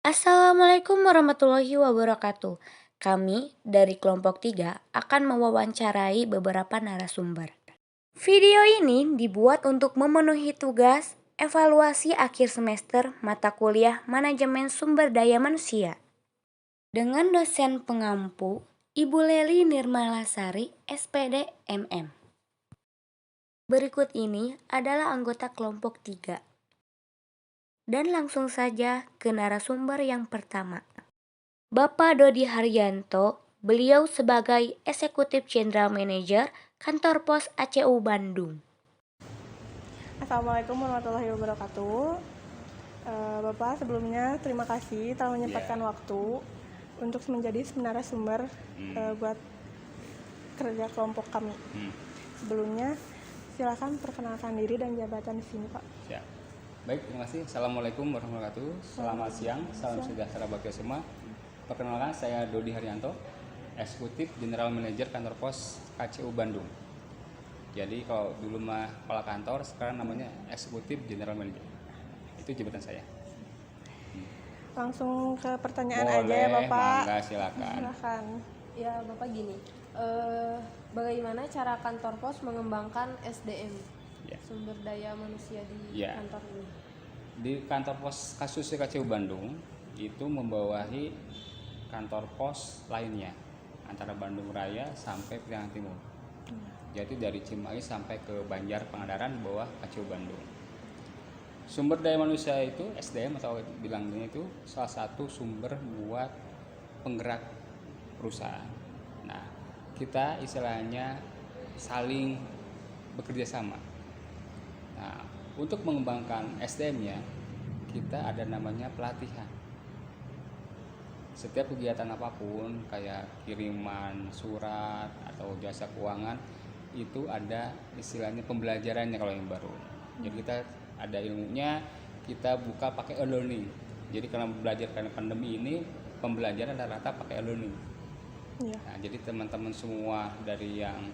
Assalamualaikum warahmatullahi wabarakatuh. Kami dari kelompok 3 akan mewawancarai beberapa narasumber. Video ini dibuat untuk memenuhi tugas evaluasi akhir semester mata kuliah Manajemen Sumber Daya Manusia. Dengan dosen pengampu Ibu Leli Nirmalasari, SPD MM. Berikut ini adalah anggota kelompok 3. Dan langsung saja ke narasumber yang pertama. Bapak Dodi Haryanto, beliau sebagai Eksekutif General Manager Kantor Pos ACU Bandung. Assalamualaikum warahmatullahi wabarakatuh. Bapak, sebelumnya terima kasih telah menyempatkan waktu untuk menjadi narasumber buat kerja kelompok kami. Sebelumnya, silakan perkenalkan diri dan jabatan di sini, Pak. Siap. Baik, terima kasih. Assalamualaikum warahmatullahi wabarakatuh. Selamat siang, salam sejahtera bagi semua. Perkenalkan, saya Dodi Haryanto, Eksekutif General Manager Kantor Pos KCU Bandung. Jadi kalau dulu mah kepala kantor, sekarang namanya Eksekutif General Manager. Itu jabatan saya. Langsung ke pertanyaan Boleh, aja ya, Bapak. Mangga, silakan. Silakan. Ya, Bapak gini, bagaimana cara kantor pos mengembangkan SDM, Ya. sumber daya manusia di Ya. kantor ini? Di kantor pos kasus KCU Bandung itu membawahi kantor pos lainnya antara Bandung Raya sampai Priangan Timur. Jadi dari Cimahi sampai ke Banjar Pangandaran di bawah KCU Bandung. Sumber daya manusia itu SDM atau bilangnya itu salah satu sumber buat penggerak perusahaan. Nah, kita istilahnya saling bekerja sama. Nah, untuk mengembangkan SDM-nya, kita ada namanya pelatihan. Setiap kegiatan apapun kayak kiriman surat atau jasa keuangan itu ada istilahnya pembelajarannya kalau yang baru. Jadi kita ada ilmunya, kita buka pakai e-learning. Jadi karena belajar karena pandemi ini pembelajaran rata-rata pakai e-learning. Iya. Nah, jadi teman-teman semua dari yang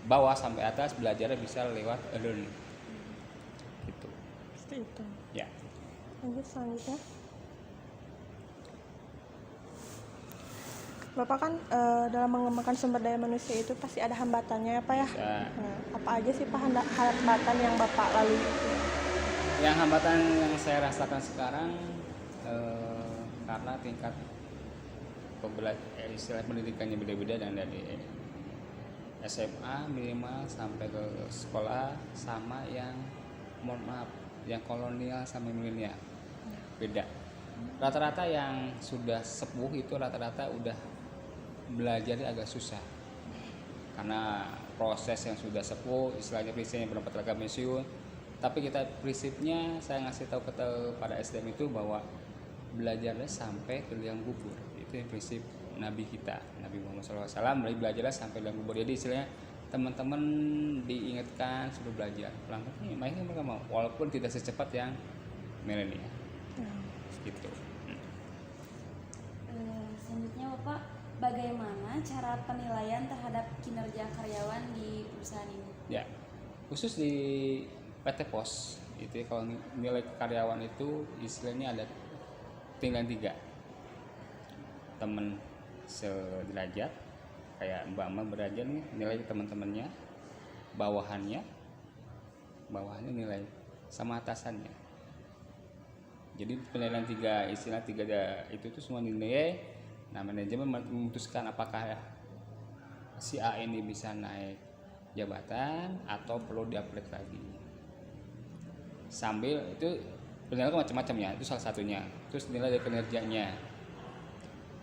bawah sampai atas belajarnya bisa lewat e-learning. Gitu. Seperti itu. Ya. Lanjut selanjutnya. Bapak kan dalam mengembangkan sumber daya manusia itu pasti ada hambatannya ya, Pak ya? Bisa. Nah, apa aja sih Pak hambatan yang Bapak lalui? Yang hambatan yang saya rasakan sekarang karena tingkat istilah pendidikannya beda-beda dan dari SMA minimal sampai ke sekolah sama yang mohon maaf yang kolonial sampai milenial beda. Rata-rata yang sudah sepuh itu rata-rata udah belajarnya agak susah karena proses yang sudah sepuh istilahnya prinsipnya berdapat ragam pensiun. Tapi kita prinsipnya saya ngasih tahu kepada SDM itu bahwa belajarnya sampai ke liang kubur. Itu yang prinsip Nabi kita, Nabi Muhammad SAW, belajarnya sampai liang kubur. Jadi istilahnya teman-teman diingatkan sudah belajar pelan-pelan mainnya mereka mau walaupun tidak secepat yang milenial. Gitu. Selanjutnya Bapak, bagaimana cara penilaian terhadap kinerja karyawan di perusahaan ini? Ya, khusus di PT Pos itu kalau nilai karyawan itu istilahnya ada tingkat 3 teman sederajat kayak Mbak beraja nih nilai teman-temannya bawahannya nilai sama atasannya. Jadi penilaian 3 istilah 3 itu tuh semua nilai. Nah, manajemen memutuskan apakah si A ini bisa naik jabatan atau perlu di-upgrade lagi. Sambil itu penilaian macam-macam ya, itu salah satunya. Terus nilai dari kinerjanya.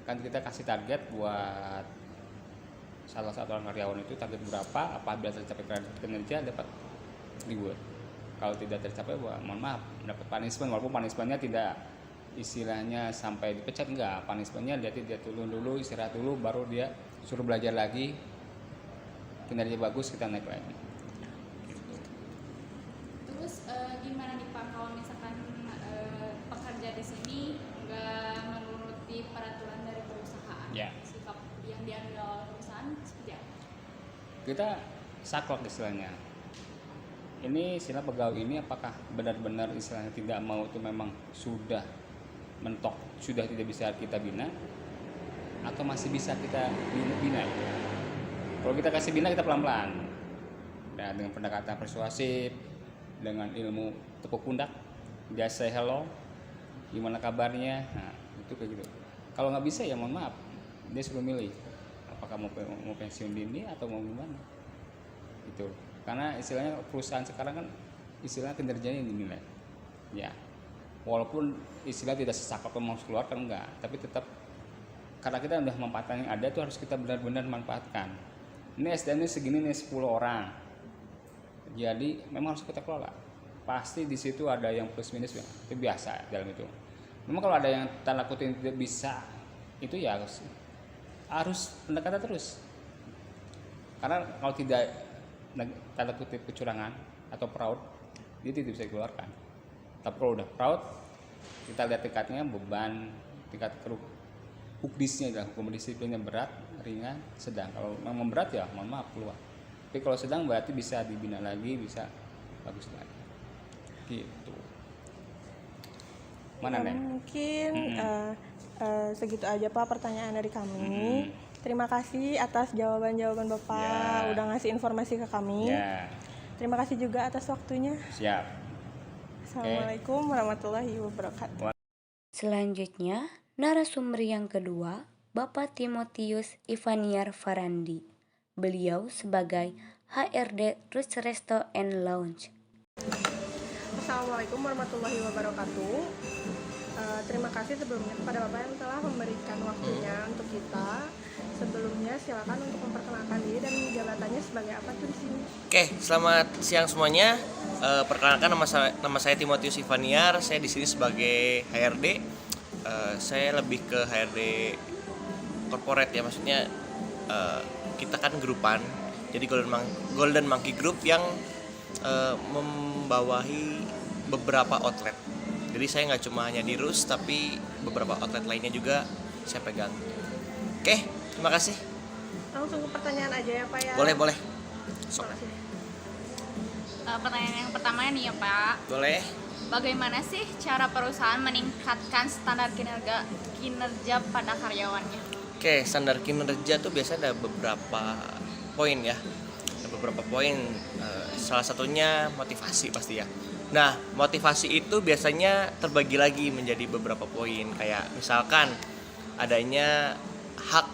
Kan kita kasih target buat salah satu orang karyawan itu target berapa, apabila tercapai kinerja dapat reward. Kalau tidak tercapai, mohon maaf, dapat punishment. Walaupun punishmentnya tidak istilahnya sampai dipecat, enggak. Punishmentnya dia turun dulu, istirahat dulu, baru dia suruh belajar lagi. Kinerja bagus kita naik lagi. Terus gimana nih Pak kalau misalkan pekerja di sini nggak menuruti peraturan dari perusahaan? Ya. Sikap yang diambil oleh perusahaan seperti apa? Kita saklek istilahnya. Ini istilah pegawai ini apakah benar-benar istilahnya tidak mau itu memang sudah mentok sudah tidak bisa kita bina atau masih bisa kita bina. Kalau kita kasih bina, kita pelan-pelan. Nah, dengan pendekatan persuasif, dengan ilmu tepuk pundak, just say hello, gimana kabarnya, nah itu kayak gitu. Kalau nggak bisa ya mohon maaf, dia suruh milih apakah mau pensiun dini atau mau gimana gitu. Karena istilahnya perusahaan sekarang kan istilahnya kinerjanya yang dinilai ya, walaupun istilah tidak sesaklek mau keluar kan enggak, tapi tetap karena kita udah memanfaatkan yang ada itu harus kita benar-benar manfaatkan. Ini SDM ini segini nih 10 orang, jadi memang harus kita kelola. Pasti di situ ada yang plus minus ya, itu biasa dalam itu. Memang kalau ada yang tanda kutip tidak bisa, itu ya harus pendekatan terus. Karena kalau tidak tanda kutip kecurangan atau fraud, dia tidak bisa dikeluarkan. Tapi kalau udah fraud, kita lihat tingkatnya, beban, tingkat hukdisnya, hukum disiplinnya berat, ringan, sedang. Kalau memang berat ya mohon maaf keluar. Tapi kalau sedang berarti bisa dibina lagi, bisa bagus lagi. Gitu. Mana Ya, Nen? mungkin segitu aja Pak pertanyaan dari kami. Terima kasih atas jawaban-jawaban Bapak, Ya. udah ngasih informasi ke kami. Ya, Terima kasih juga atas waktunya. siap. Assalamualaikum warahmatullahi wabarakatuh. Selanjutnya, narasumber yang kedua, Bapak Timotius Ivaniar Farandi. Beliau sebagai HRD Roots Resto and Lounge. Assalamualaikum warahmatullahi wabarakatuh. Terima kasih sebelumnya kepada Bapak yang telah memberikan waktunya untuk kita. Sebelumnya silakan untuk memperkenalkan diri dan jabatannya sebagai apa tuh di sini. Oke, selamat siang semuanya. Perkenalkan nama saya Timotius Ivaniar. Saya di sini sebagai HRD. Saya lebih ke HRD corporate ya, maksudnya kita kan grupan. Jadi Golden Monkey Group yang membawahi beberapa outlet. Jadi saya nggak cuma hanya di Rus, tapi beberapa outlet lainnya juga saya pegang. Oke, terima kasih. Langsung ke pertanyaan aja ya Pak ya. Boleh. Sok. Pertanyaan yang pertamanya nih ya Pak, Boleh. bagaimana sih cara perusahaan meningkatkan standar kinerja pada karyawannya? Oke, standar kinerja tuh biasanya ada beberapa poin ya. Ada beberapa poin. Salah satunya motivasi pasti ya. Nah, motivasi itu biasanya terbagi lagi menjadi beberapa poin. Kayak misalkan adanya hak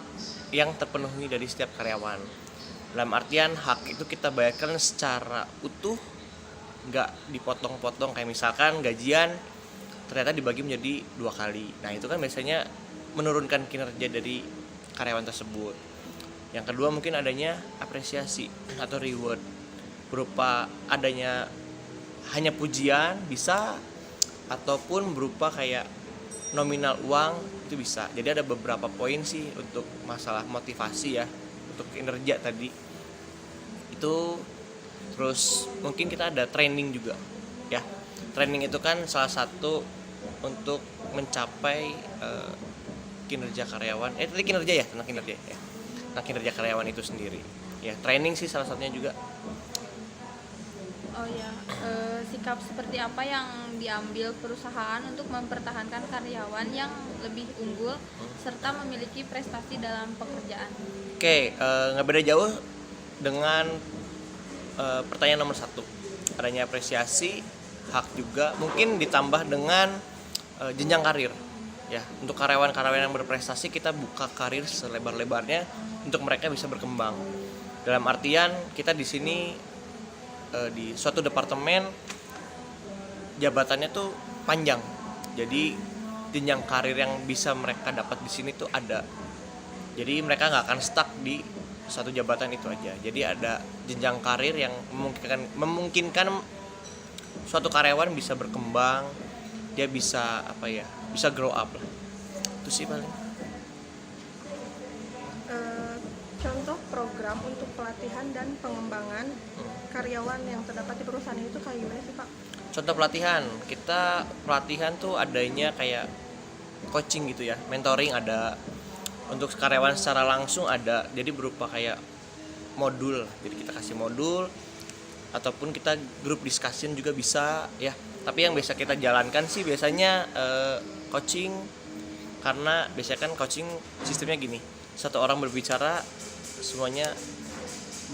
yang terpenuhi dari setiap karyawan. Dalam artian hak itu kita bayarkan secara utuh, nggak dipotong-potong. Kayak misalkan gajian ternyata dibagi menjadi 2 kali. Nah, itu kan biasanya menurunkan kinerja dari karyawan tersebut. Yang kedua mungkin adanya apresiasi atau reward, berupa adanya hanya pujian bisa, ataupun berupa kayak nominal uang itu bisa. Jadi ada beberapa poin sih untuk masalah motivasi ya, untuk kinerja tadi itu. Terus mungkin kita ada training juga ya. Training itu kan salah satu untuk mencapai kinerja karyawan. Tadi kinerja ya, tentang kinerja ya. Tentang kinerja karyawan itu sendiri. Ya, training sih salah satunya juga. Oh ya, sikap seperti apa yang diambil perusahaan untuk mempertahankan karyawan yang lebih unggul serta memiliki prestasi dalam pekerjaan? Oke, nggak beda jauh dengan pertanyaan nomor 1. Adanya apresiasi, hak juga, mungkin ditambah dengan jenjang karir. Ya, untuk karyawan-karyawan yang berprestasi kita buka karir selebar-lebarnya untuk mereka bisa berkembang. Dalam artian kita di sini di suatu departemen jabatannya tuh panjang. Jadi jenjang karir yang bisa mereka dapat di sini tuh ada. Jadi mereka nggak akan stuck di satu jabatan itu aja. Jadi ada jenjang karir yang memungkinkan suatu karyawan bisa berkembang, dia bisa bisa grow up lah. Itu sih paling. Contoh program untuk pelatihan dan pengembangan karyawan yang terdapat di perusahaan itu kayak gimana sih Pak? Contoh pelatihan tuh adanya kayak coaching gitu ya, mentoring ada, untuk karyawan secara langsung ada, jadi berupa kayak modul, jadi kita kasih modul ataupun kita grup discussion juga bisa ya. Tapi yang biasa kita jalankan sih biasanya coaching, karena biasanya kan coaching sistemnya gini, satu orang berbicara semuanya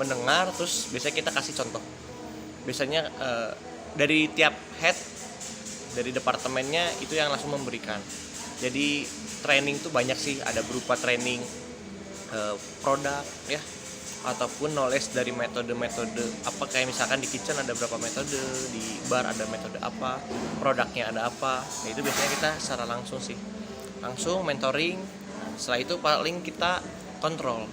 mendengar, terus biasanya kita kasih contoh. Biasanya dari tiap head dari departemennya itu yang langsung memberikan. Jadi training tuh banyak sih, ada berupa training produk ya, ataupun knowledge dari metode-metode apa, kayak misalkan di kitchen ada berapa metode, di bar ada metode apa, produknya ada apa. Nah, itu biasanya kita secara langsung sih, langsung mentoring. Setelah itu paling kita kontrol,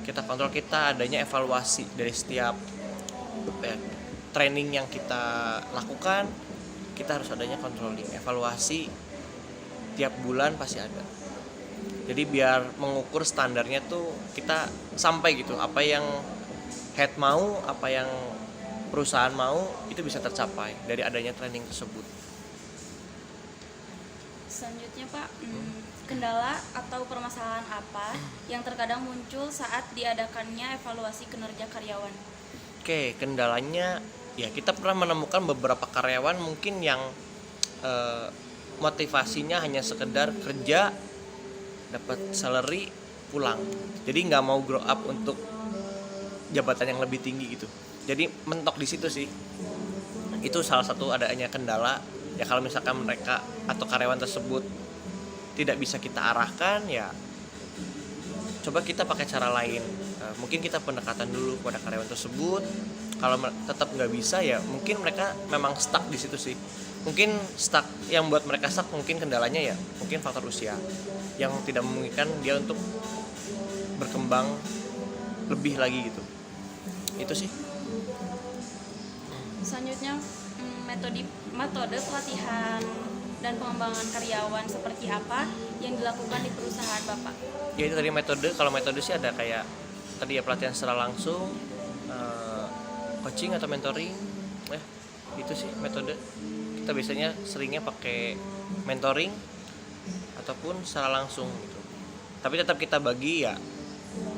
kita adanya evaluasi dari setiap training yang kita lakukan. Kita harus adanya controlling, evaluasi tiap bulan pasti ada. Jadi biar mengukur standarnya tuh kita sampai gitu, apa yang head mau, apa yang perusahaan mau, itu bisa tercapai dari adanya training tersebut. Selanjutnya Pak, kendala atau permasalahan apa yang terkadang muncul saat diadakannya evaluasi kinerja karyawan? Oke, kendalanya ya kita pernah menemukan beberapa karyawan mungkin yang motivasinya hanya sekedar kerja, dapat salary, pulang. Jadi nggak mau grow up untuk jabatan yang lebih tinggi gitu. Jadi mentok di situ sih. Itu salah satu adanya kendala. Ya kalau misalkan mereka atau karyawan tersebut tidak bisa kita arahkan, ya coba kita pakai cara lain. Mungkin kita pendekatan dulu kepada karyawan tersebut. Kalau tetap nggak bisa, ya mungkin mereka memang stuck di situ sih. Mungkin stuck, yang buat mereka stuck mungkin kendalanya ya mungkin faktor usia yang tidak memungkinkan dia untuk berkembang lebih lagi gitu. Itu sih. Selanjutnya metode pelatihan dan pengembangan karyawan seperti apa yang dilakukan di perusahaan Bapak? Ya itu tadi metode. Kalau metode sih ada kayak tadi ya, pelatihan secara langsung, coaching atau mentoring. Itu sih metode. Kita biasanya seringnya pakai mentoring ataupun secara langsung gitu. Tapi tetap kita bagi ya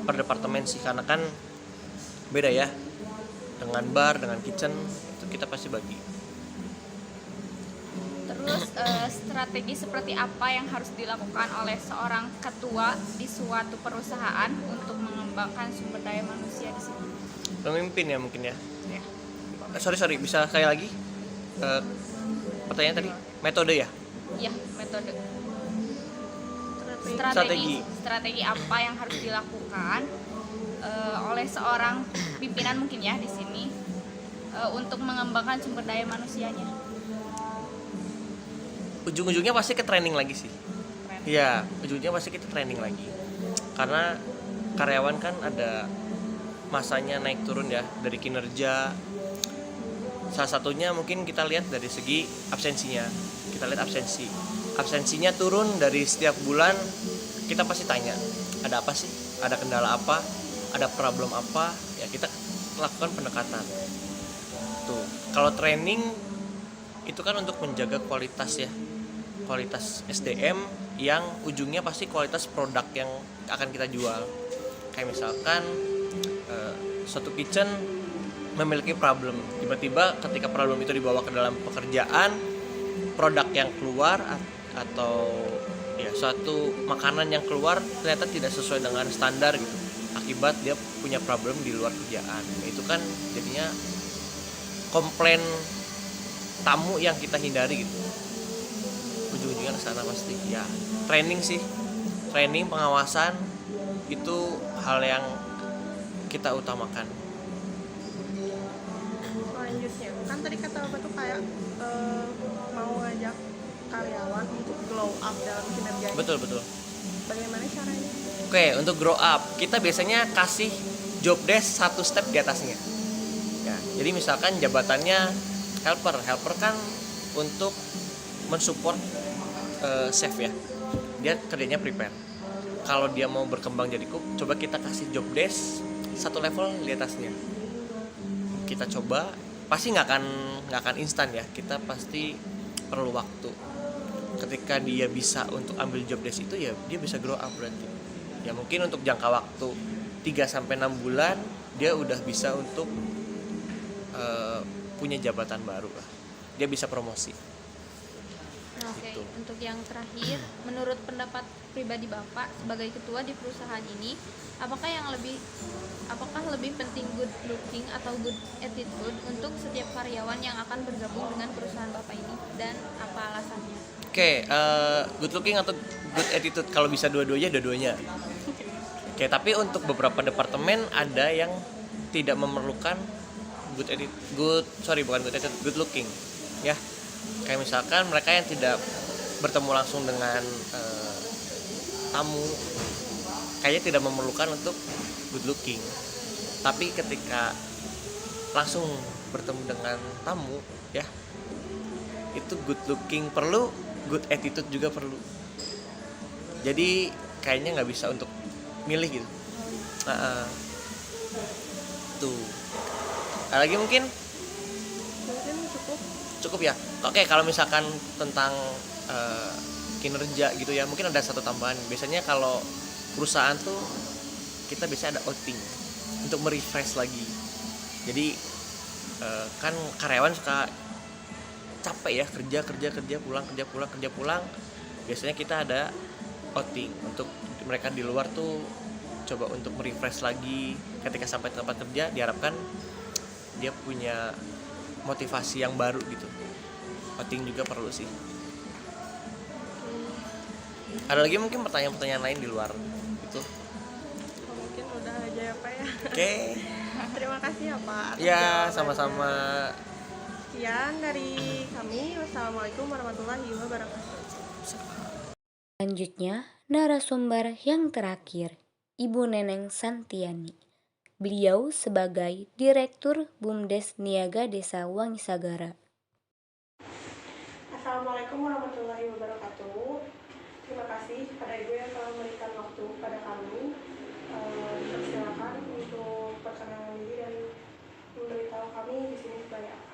per departemen sih, karena kan beda ya dengan bar, dengan kitchen, itu kita pasti bagi. Terus strategi seperti apa yang harus dilakukan oleh seorang ketua di suatu perusahaan untuk mengembangkan sumber daya manusia di sini? Pemimpin ya mungkin ya. Sorry bisa sekali lagi pertanyaan tadi, metode ya? Iya, metode. Strategi. Strategi apa yang harus dilakukan oleh seorang pimpinan mungkin ya di sini untuk mengembangkan sumber daya manusianya? Ujung-ujungnya pasti ke training lagi sih. Iya, ujungnya pasti kita training lagi. Karena karyawan kan ada masanya naik turun ya, dari kinerja. Salah satunya mungkin kita lihat dari segi absensinya. Kita lihat absensinya turun dari setiap bulan. Kita pasti tanya, ada apa sih? Ada kendala apa? Ada problem apa? Ya kita lakukan pendekatan. Tuh, kalau training itu kan untuk menjaga kualitas ya, kualitas SDM yang ujungnya pasti kualitas produk yang akan kita jual. Kayak misalkan suatu kitchen memiliki problem, tiba-tiba ketika problem itu dibawa ke dalam pekerjaan, produk yang keluar atau ya suatu makanan yang keluar ternyata tidak sesuai dengan standar gitu, akibat dia punya problem di luar kerjaan. Itu kan jadinya komplain tamu yang kita hindari gitu. Ujung-ujungnya ke sana pasti ya. Training sih, training, pengawasan itu hal yang kita utamakan. Selanjutnya kan tadi kata Bapak tuh kayak mau ngajak karyawan untuk glow up dalam kinerjanya. Betul. Bagaimana caranya? Oke, untuk grow up kita biasanya kasih job desk satu step di atasnya ya. Jadi misalkan jabatannya helper kan untuk mensupport chef ya, dia kerjanya prepare. Kalau dia mau berkembang jadi cook, coba kita kasih job desk satu level di atasnya. Kita coba, pasti nggak akan instan ya, kita pasti perlu waktu. Ketika dia bisa untuk ambil job desk itu ya dia bisa grow up berarti. Ya mungkin untuk jangka waktu 3-6 bulan dia udah bisa untuk punya jabatan baru lah. Dia bisa promosi. Nah, Oke, Gitu. untuk yang terakhir, menurut pendapat pribadi Bapak sebagai ketua di perusahaan ini, apakah lebih penting good looking atau good attitude untuk setiap karyawan yang akan bergabung dengan perusahaan Bapak ini dan apa alasannya? Oke, good looking atau good attitude, kalau bisa dua-duanya. Oke, tapi untuk beberapa departemen ada yang tidak memerlukan good looking, ya. Kayak misalkan mereka yang tidak bertemu langsung dengan tamu, kayaknya tidak memerlukan untuk good looking. Tapi ketika langsung bertemu dengan tamu, ya, itu good looking perlu, good attitude juga perlu. Jadi kayaknya nggak bisa untuk milih gitu. Tuh. Ada lagi mungkin? Mungkin Cukup ya. Oke, kalau misalkan tentang kinerja gitu ya, mungkin ada satu tambahan. Biasanya kalau perusahaan tuh kita biasanya ada outing untuk merefresh lagi. Jadi kan karyawan suka capek ya, kerja pulang. Biasanya kita ada outing untuk mereka di luar tuh coba untuk merefresh lagi. Ketika sampai tempat kerja diharapkan dia punya motivasi yang baru gitu. Outing juga perlu sih. Ada lagi mungkin pertanyaan-pertanyaan lain di luar itu? mungkin udah aja ya Pak ya. Oke. Terima kasih ya Pak atas Ya, jawabannya. sama-sama. Sekian dari kami. Wassalamualaikum warahmatullahi wabarakatuh. Selanjutnya, narasumber yang terakhir, Ibu Neneng Santiani. Beliau sebagai Direktur BUMDes Niaga Desa Wangisagara. Assalamualaikum warahmatullahi wabarakatuh. Terima kasih kepada Ibu yang telah memberikan waktu pada kami. Persilakan untuk perkenalan diri dan memberitahu kami di sini sebagai apa.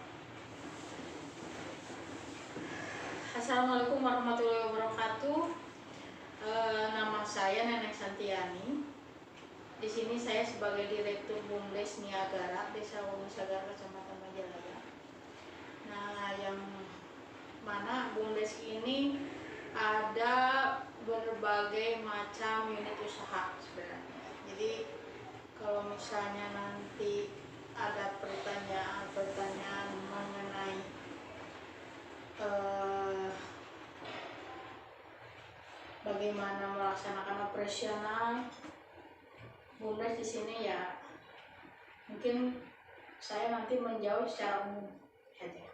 Assalamualaikum warahmatullahi wabarakatuh. Nama saya Neneng Santiani. Di sini saya sebagai Direktur BUMDes Niagara Desa Wangisagara, Kecamatan Majalaya. Nah, yang mana BUMDes ini ada berbagai macam unit usaha sebenarnya. Jadi kalau misalnya nanti ada pertanyaan mengenai bagaimana melaksanakan operasional BUMDes di sini, ya mungkin saya nanti menjawab secara umum saja.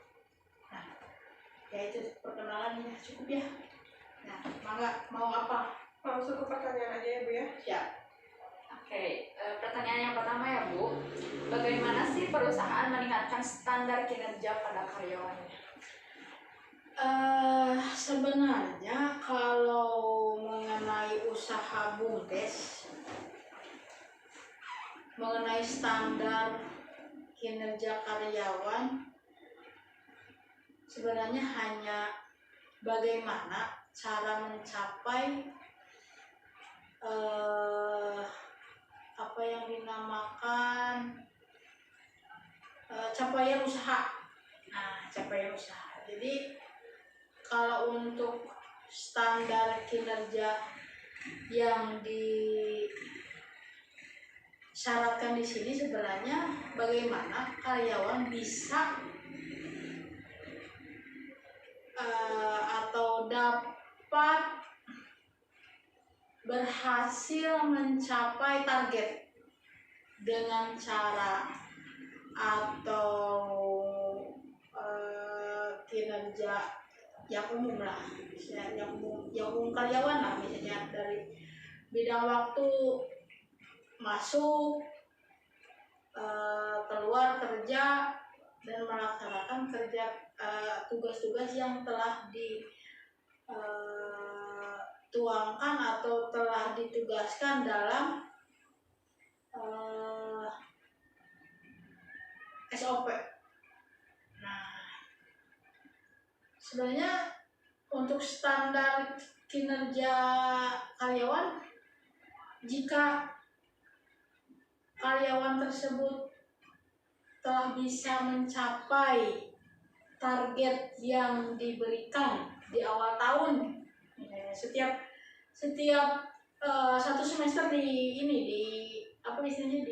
Nah, ya itu perkenalan ya, cukup ya. Nah, mangga mau apa? Langsung ke pertanyaan aja ya Bu ya. Siap. Oke, pertanyaan yang pertama ya Bu, bagaimana sih perusahaan meningkatkan standar kinerja pada karyawannya? Sebenarnya kalau mengenai usaha BUMDes, mengenai standar kinerja karyawan, sebenarnya hanya bagaimana cara mencapai apa yang dinamakan capaian usaha. Nah, capaian usaha. Jadi kalau untuk standar kinerja yang disyaratkan di sini sebenarnya bagaimana karyawan bisa atau dapat berhasil mencapai target dengan cara atau kinerja yang umum lah, misalnya yang umum karyawan lah, misalnya dari bidang waktu masuk, keluar kerja, dan melaksanakan tugas-tugas yang telah dituangkan atau telah ditugaskan dalam SOP. Nah, sebenarnya untuk standar kinerja karyawan, jika karyawan tersebut telah bisa mencapai target yang diberikan di awal tahun. Setiap satu semester di apa istilahnya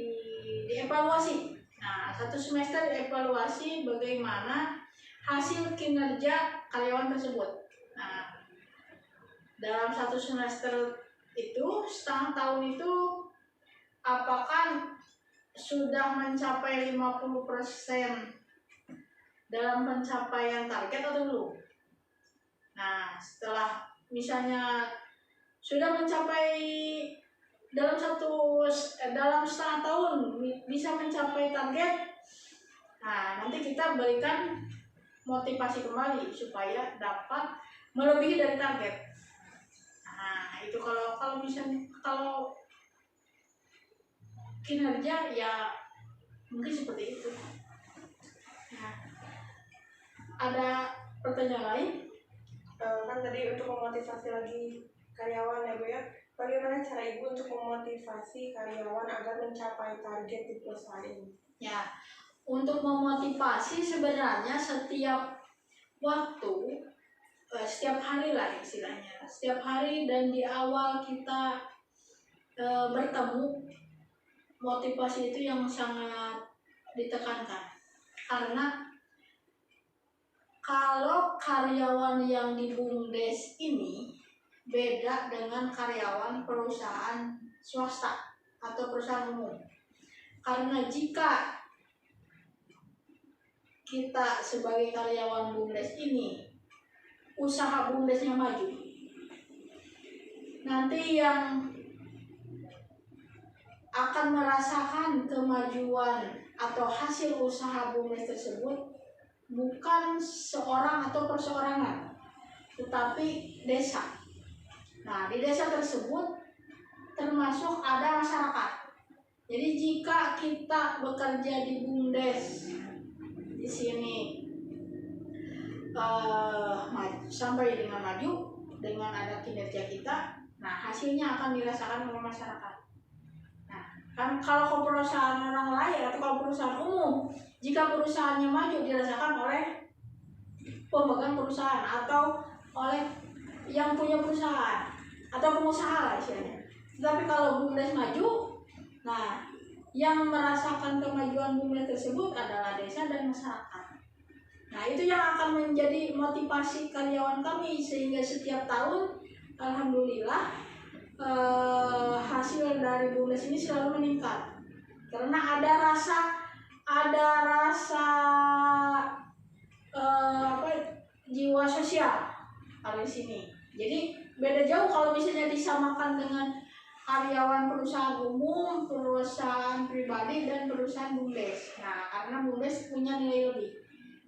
dievaluasi. Nah, satu semester dievaluasi bagaimana hasil kinerja karyawan tersebut. Nah, dalam satu semester itu, setengah tahun itu, apakah sudah mencapai 50% dalam pencapaian target atau belum? Nah, setelah misalnya sudah mencapai dalam setengah tahun bisa mencapai target, nah nanti kita berikan motivasi kembali supaya dapat melebihi dari target. Nah, itu kalau misalnya kalau kinerja ya mungkin seperti itu. Nah, ada pertanyaan lain? Kan tadi untuk memotivasi lagi karyawan ya Bu ya, bagaimana cara Ibu untuk memotivasi karyawan agar mencapai target di perusahaan ini? Ya, untuk memotivasi sebenarnya setiap waktu, setiap hari lah istilahnya, setiap hari dan di awal kita bertemu, motivasi itu yang sangat ditekankan. Karena kalau karyawan yang di BUMDes ini beda dengan karyawan perusahaan swasta atau perusahaan umum. Karena jika kita sebagai karyawan BUMDes ini, usaha BUMDesnya maju, nanti yang akan merasakan kemajuan atau hasil usaha BUMDes tersebut bukan seorang atau perseorangan, tetapi desa. Nah, di desa tersebut termasuk ada masyarakat. Jadi jika kita bekerja di BUMDes di sini sampai dengan maju dengan ada kinerja kita, nah hasilnya akan dirasakan oleh masyarakat. Nah, kan kalau perusahaan orang lain atau kalau perusahaan umum, jika perusahaannya maju dirasakan oleh pemegang perusahaan atau oleh yang punya perusahaan atau pengusaha lah istilahnya. Tetapi kalau BUMDes maju, nah yang merasakan kemajuan BUMDes tersebut adalah desa dan masyarakat. Nah, itu yang akan menjadi motivasi karyawan kami sehingga setiap tahun alhamdulillah hasil dari BUMDes ini selalu meningkat. Karena ada rasa jiwa sosial kalau di sini. Jadi beda jauh kalau misalnya disamakan dengan karyawan perusahaan umum, perusahaan pribadi dan perusahaan BUMDes. Nah, karena BUMDes punya nilai lebih.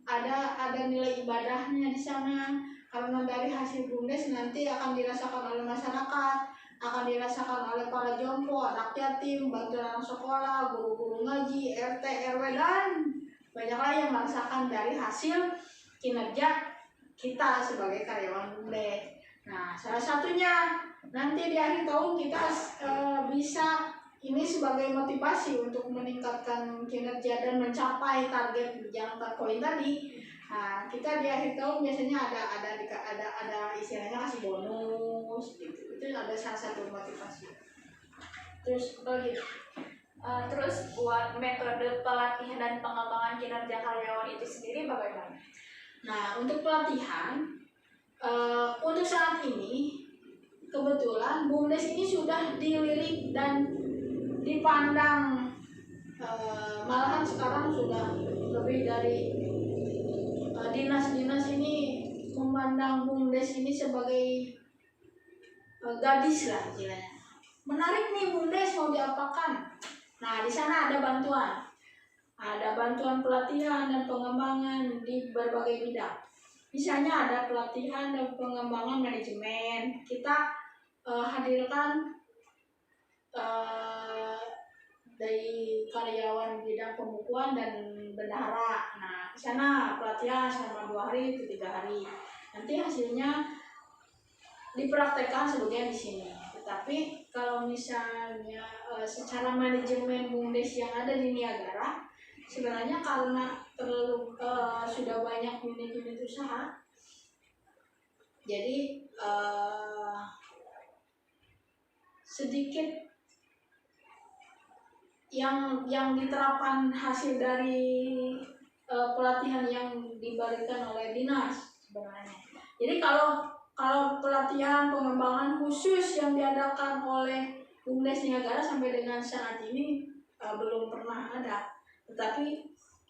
Ada nilai ibadahnya di sana. Karena dari hasil BUMDes nanti akan dirasakan oleh masyarakat, akan dirasakan oleh para jompo, anak yatim, bantuan anak sekolah, guru-guru ngaji, RT, RW, dan banyaklah yang merasakan dari hasil kinerja kita sebagai karyawan BUMDes. Nah, salah satunya nanti di akhir tahun kita bisa ini sebagai motivasi untuk meningkatkan kinerja dan mencapai target yang terpoin tadi. Nah, kita di akhir tahun biasanya ada istilahnya kasih bonus gitu. Itu ada salah satu motivasi. Terus lagi. Terus buat metode pelatihan dan pengembangan kinerja karyawan itu sendiri bagaimana? Nah, untuk pelatihan, untuk saat ini kebetulan BUMDes ini sudah dilirik dan dipandang, malahan sekarang sudah lebih dari dinas-dinas ini memandang BUMDes ini sebagai gadis lah istilahnya. Menarik nih BUMDes, mau diapakan? Nah, di sana ada bantuan pelatihan dan pengembangan di berbagai bidang. Misalnya ada pelatihan dan pengembangan manajemen. Kita hadirkan dari karyawan bidang pembukuan dan bendahara. Nah, di sana pelatihan selama 2 hari ke 3 hari. Nanti hasilnya dipraktekkan sebagainya di sini. Tetapi kalau misalnya secara manajemen BUMDes yang ada di Niagara, sebenarnya karena terlalu sudah banyak unit-unit usaha, Jadi sedikit yang diterapkan hasil dari pelatihan yang diberikan oleh dinas sebenarnya. Jadi kalau pelatihan pengembangan khusus yang diadakan oleh BUMDes Niagara sampai dengan saat ini belum pernah ada. Tetapi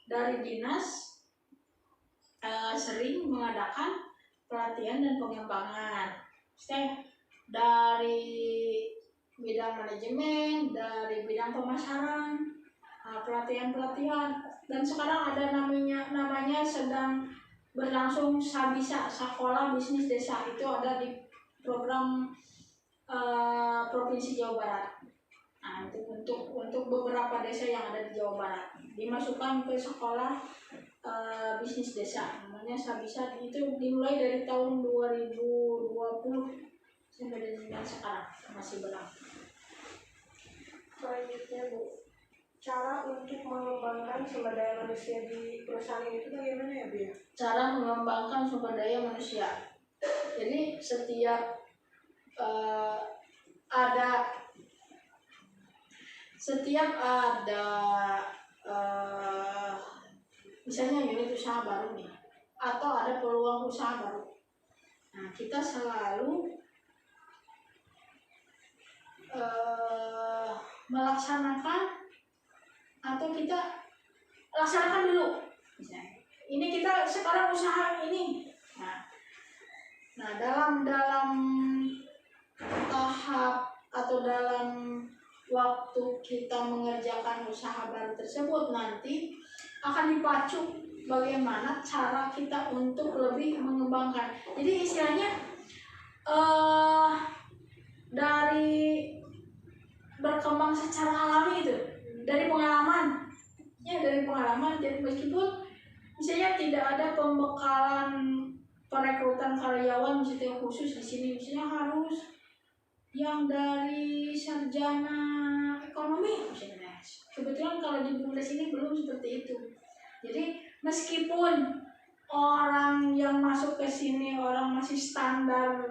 dari dinas sering mengadakan pelatihan dan pengembangan. Misalnya dari bidang manajemen, dari bidang pemasaran, pelatihan-pelatihan, dan sekarang ada namanya sedang berlangsung Sabisa, Sekolah Bisnis Desa, itu ada di program Provinsi Jawa Barat. Nah, itu untuk beberapa desa yang ada di Jawa Barat dimasukkan ke sekolah bisnis desa, namanya Sabisa. Itu dimulai dari tahun 2020 sampai dengan sekarang masih berlangsung. Selanjutnya Bu, cara untuk mengembangkan sumber daya manusia di perusahaan itu bagaimana ya Bu ya? Cara mengembangkan sumber daya manusia. Jadi setiap ada misalnya unit usaha baru nih, atau ada peluang usaha baru. Nah, kita selalu melaksanakan atau kita laksanakan dulu. Misalnya, ini kita sekarang usaha ini. Nah, dalam tahap atau dalam waktu kita mengerjakan usaha baru tersebut, nanti akan dipacu bagaimana cara kita untuk lebih mengembangkan. Jadi istilahnya dari berkembang secara alami itu, dari pengalaman. Ya, dari pengalaman. Jadi meskipun misalnya tidak ada pembekalan perekrutan karyawan misalnya khusus di sini, misalnya harus yang dari sarjana ekonomi misalnya. Kebetulan kalau di BUMDes ini belum seperti itu. Jadi meskipun orang yang masuk ke sini orang masih standar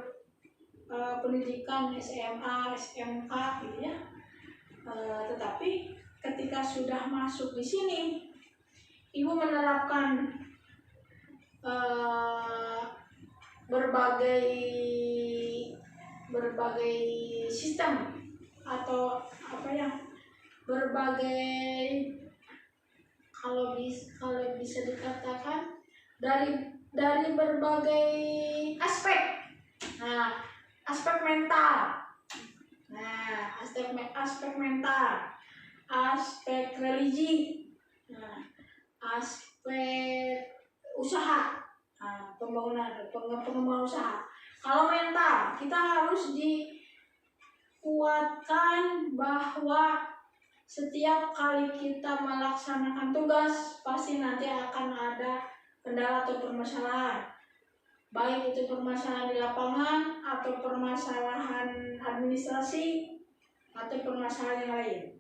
pendidikan SMA, SMK gitu ya, tetapi ketika sudah masuk di sini, ibu menerapkan berbagai sistem atau berbagai kalau bisa dikatakan dari berbagai aspek. Nah, aspek mental. Nah, aspek mental, aspek religi, aspek usaha, pengembangan usaha. Kalau mental, kita harus dikuatkan bahwa setiap kali kita melaksanakan tugas pasti nanti akan ada kendala atau permasalahan, baik itu permasalahan di lapangan atau permasalahan administrasi atau permasalahan yang lain.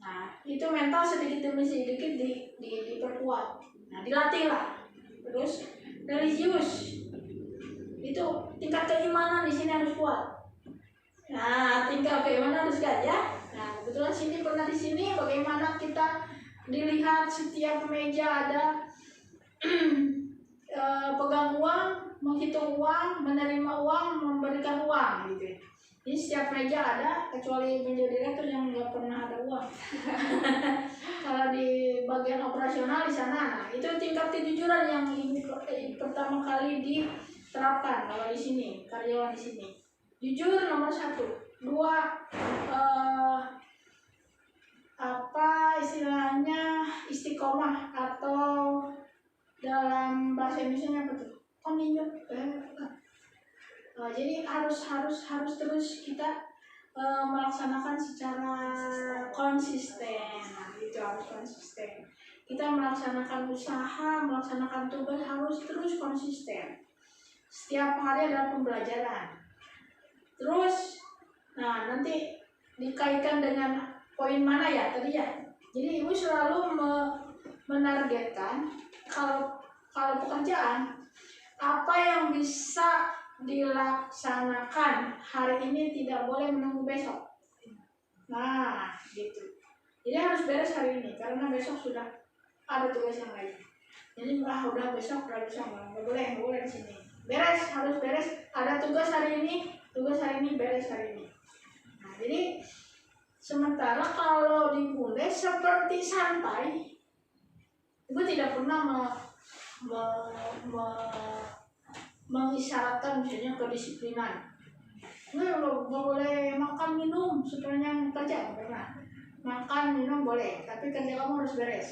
Nah, itu mental sedikit demi sedikit diperkuat. Nah, dilatih lah. Terus religius, itu tingkat keimanan di sini harus kuat. Nah, tingkat keimanan harus kuat ya. Nah, kebetulan sini pernah di sini bagaimana kita dilihat setiap meja ada pegang uang, menghitung uang, menerima uang, memberikan uang gitu. Jadi setiap meja ada, kecuali meja direktur yang nggak pernah ada uang. Kalau di bagian operasional di sana, nah, itu tingkat kejujuran yang pertama kali diterapkan kalau di sini, karyawan di sini. Jujur nomor 1, 2, istilahnya istiqomah atau dalam bahasa Indonesia apa tuh? Kontinu. Jadi harus terus kita melaksanakan secara konsisten. Nah, itu harus konsisten. Kita melaksanakan usaha, melaksanakan tugas harus terus konsisten. Setiap hari ada pembelajaran. Terus, nah nanti dikaitkan dengan poin mana ya tadi ya. Jadi ibu selalu menargetkan kalau pekerjaan apa yang bisa dilaksanakan hari ini tidak boleh menunggu besok. Nah, gitu. Jadi harus beres hari ini karena besok sudah ada tugas yang lain. Jadi udah besok nggak boleh di sini. Beres, harus beres. Ada tugas hari ini beres hari ini. Nah, jadi sementara kalau di Bundes seperti santai, Ibu tidak pernah mengisyaratkan misalnya kedisiplinan. Nggak boleh makan minum sepanjang kerja, nggak pernah. Makan minum boleh, tapi kerja kamu harus beres.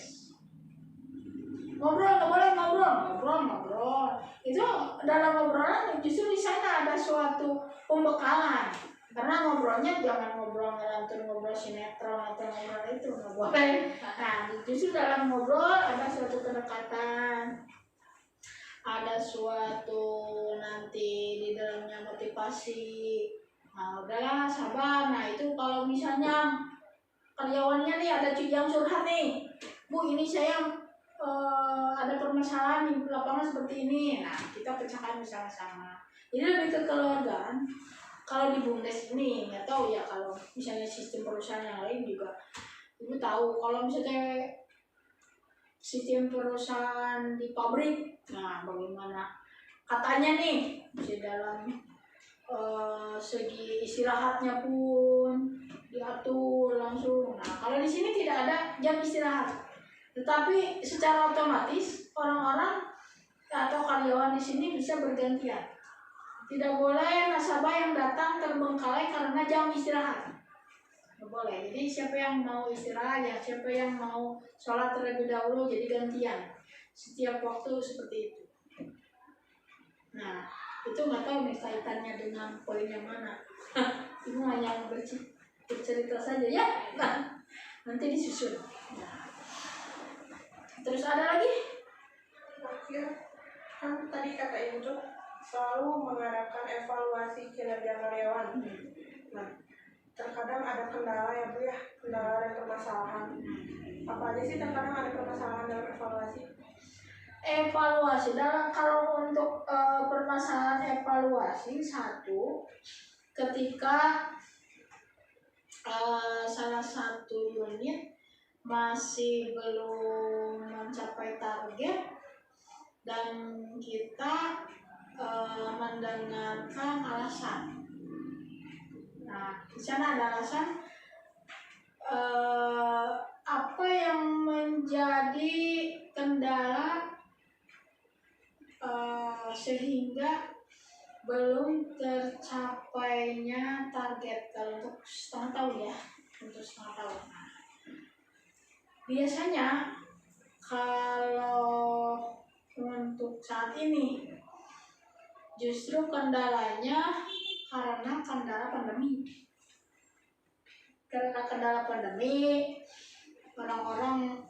Ngobrol nggak boleh, ngobrol. Itu dalam obrolan justru di sana ada suatu pembekalan. Karena ngobrolnya jangan ngobrol ngelantur, ngobrol sinetron atau ngobrol itu nggak boleh. Nah, justru dalam ngobrol ada suatu kedekatan, ada suatu nanti di dalamnya motivasi. Nah, udahlah sabar. Nah, itu kalau misalnya karyawannya nih ada yang curhat nih, Bu ini saya ada permasalahan di lapangan seperti ini. Nah, kita pecahkan bersama-sama. Jadi lebih ke kekeluargaan. Kalau di Bundes ini nggak tahu ya, kalau misalnya sistem perusahaan yang lain juga Ibu tahu. Kalau misalnya sistem perusahaan di pabrik, nah bagaimana katanya nih di dalam segi istirahatnya pun diatur langsung. Nah, kalau di sini tidak ada jam istirahat, tetapi secara otomatis orang-orang atau karyawan di sini bisa bergantian. Tidak boleh nasabah yang datang terbengkalai karena jam istirahat. Tidak boleh. Jadi siapa yang mau istirahat ya, siapa yang mau sholat terlebih dahulu jadi gantian. Setiap waktu seperti itu. Nah, itu nggak tahu nih kaitannya dengan poin yang mana. Ibu hanya bercerita saja ya. Nah, nanti disusun. Nah. Terus ada lagi? Kan tadi kata Ibu tuh selalu mengadakan evaluasi kinerja karyawan. Nah, terkadang ada kendala ya Bu ya, kendala dan permasalahan. Apa aja sih terkadang ada permasalahan dalam evaluasi? Evaluasi kalau untuk permasalahan evaluasi, satu, ketika salah satu unit masih belum mencapai target dan kita mendengarkan alasan. Nah, di sana ada alasan apa yang menjadi kendala sehingga belum tercapainya target kalau untuk setengah tahun ya, untuk setengah tahun. Nah, biasanya kalau untuk saat ini justru kendalanya karena kendala pandemi. Karena kendala pandemi, orang-orang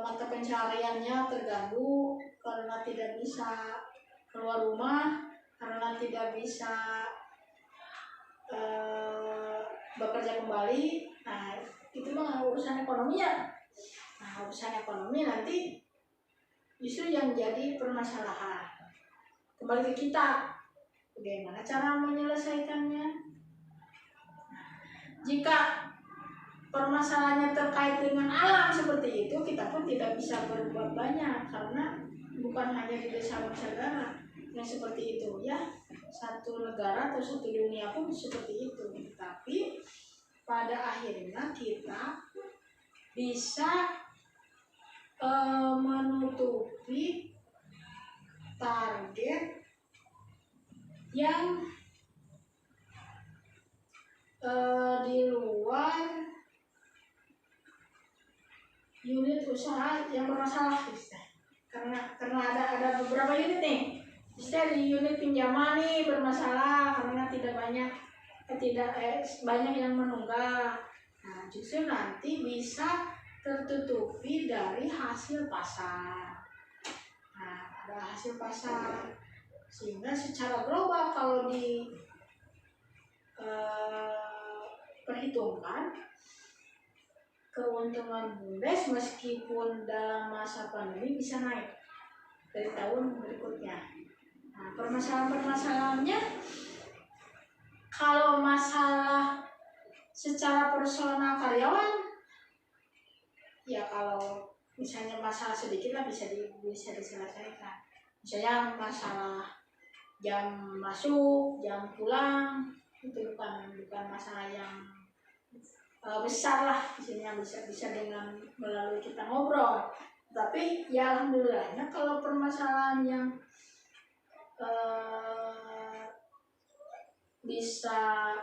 mata pencahariannya terganggu karena tidak bisa keluar rumah, karena tidak bisa bekerja kembali. Nah, itu mah urusan ekonominya. Nah, urusan ekonomi nanti justru yang jadi permasalahan. Kembali ke kita, bagaimana cara menyelesaikannya. Jika permasalahannya terkait dengan alam seperti itu, kita pun tidak bisa berbuat banyak karena bukan hanya di desa Masyagara yang seperti itu ya, satu negara atau satu dunia pun seperti itu. Tapi pada akhirnya kita bisa menutupi target yang di luar unit usaha yang bermasalah, karena ada beberapa unit nih, misalnya di unit pinjaman nih bermasalah karena banyak yang menunggak. Nah, justru nanti bisa tertutupi dari hasil pasar. Nah, ada hasil pasar sehingga secara global kalau perhitungkan keuntungan Bundes meskipun dalam masa pandemi bisa naik dari tahun berikutnya. Nah, permasalahan-permasalahannya kalau masalah secara personal karyawan, ya kalau misalnya masalah sedikit lah bisa diselesaikan. Misalnya masalah jam masuk, jam pulang, itu bukan masalah yang besar lah, misalnya bisa dengan melalui kita ngobrol. Tapi ya alhamdulillahnya kalau permasalahan yang bisa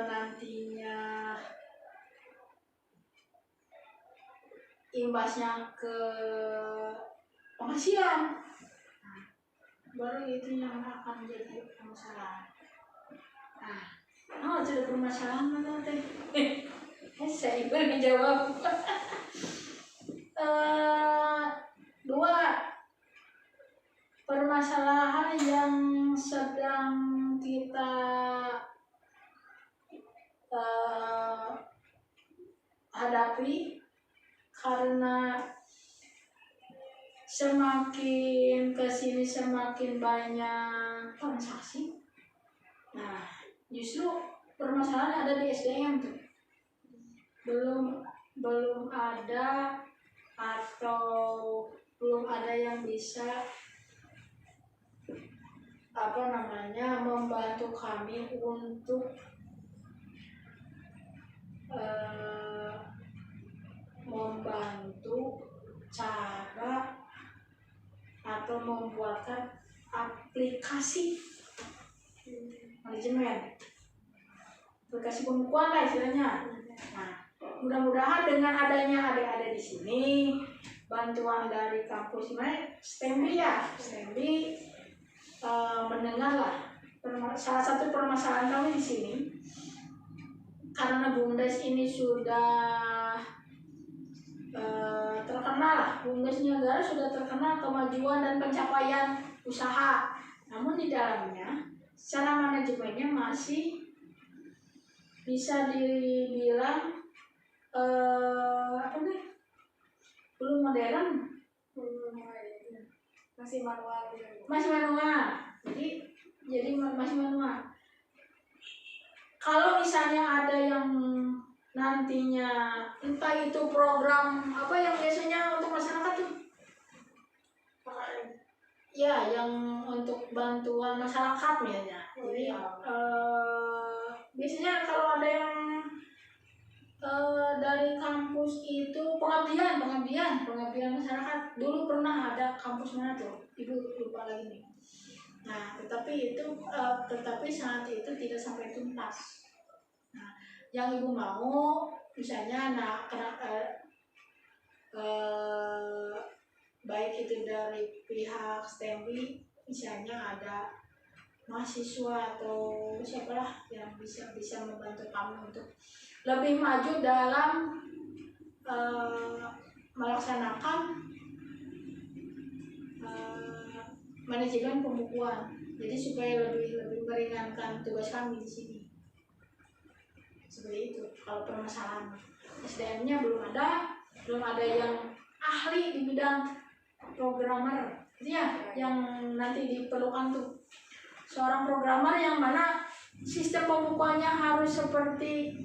nantinya imbasnya ke penghasilan, baru itu yang akan menjadi permasalahan. Jadi permasalahan mana teh? Saya belum jawab. Dua permasalahan yang sedang kita hadapi karena semakin kesini semakin banyak transaksi. Nah, justru permasalahan ada di SDM tuh. Belum ada atau belum ada yang bisa membantu kami untuk membantu cara atau membuatkan aplikasi manajemen, aplikasi pembukuan lah istilahnya. Nah, mudah-mudahan dengan adanya adik-adik di sini, bantuan dari kampus STEMBI mendengarlah salah satu permasalahan kami di sini. Karena BUMDes ini sudah terkenal lah, BUMDes Niagara sudah terkenal kemajuan dan pencapaian usaha. Namun di dalamnya secara manajemennya masih bisa dibilang belum modern, masih manual. Jadi masih manual. Kalau misalnya ada yang nantinya entah itu program yang biasanya untuk masyarakat tuh, ya yang untuk bantuan masyarakat misalnya. Jadi biasanya kalau ada yang dari kampus itu pengabdian masyarakat. Dulu pernah ada kampus mana tuh, ibu lupa lagi nih. Nah, tetapi saat itu tidak sampai tuntas. Nah, yang ibu mau misalnya, baik itu dari pihak STEMBI, misalnya ada mahasiswa atau siapalah yang bisa membantu kami untuk lebih maju dalam melaksanakan manajemen pembukuan. Jadi supaya lebih meringankan tugas kami di sini. Seperti itu. Kalau permasalahan SDM-nya belum ada yang ahli di bidang programmer. Ya, yang nanti diperlukan tuh seorang programmer yang mana sistem pembukuannya harus seperti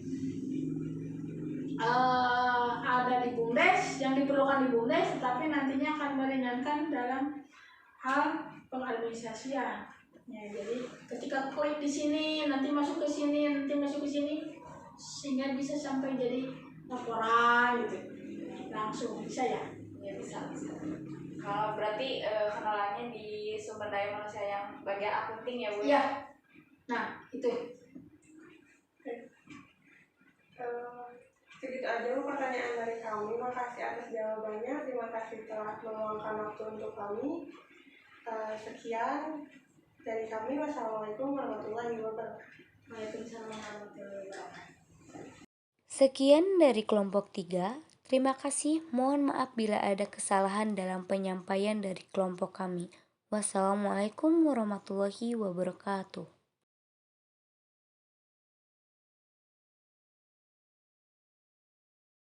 ada di BUMDes, yang diperlukan di BUMDes, tetapi nantinya akan meringankan dalam hal pengadministrasian. Ya, jadi ketika klik di sini, nanti masuk ke sini, sehingga bisa sampai jadi laporan gitu. Langsung bisa ya? Ya bisa. Kalau berarti kenalannya di sumber daya manusia yang bagian akunting ya Bu? Iya. Nah, itu. Segitu aja Bu pertanyaan dari kami. Makasih atas jawabannya. Terima kasih telah meluangkan waktu untuk kami. Sekian dari kami. Wassalamualaikum warahmatullahi wabarakatuh. Waalaikumsalam warahmatullahi wabarakatuh. Sekian dari kelompok 3. Terima kasih. Mohon maaf bila ada kesalahan dalam penyampaian dari kelompok kami. Wassalamualaikum warahmatullahi wabarakatuh.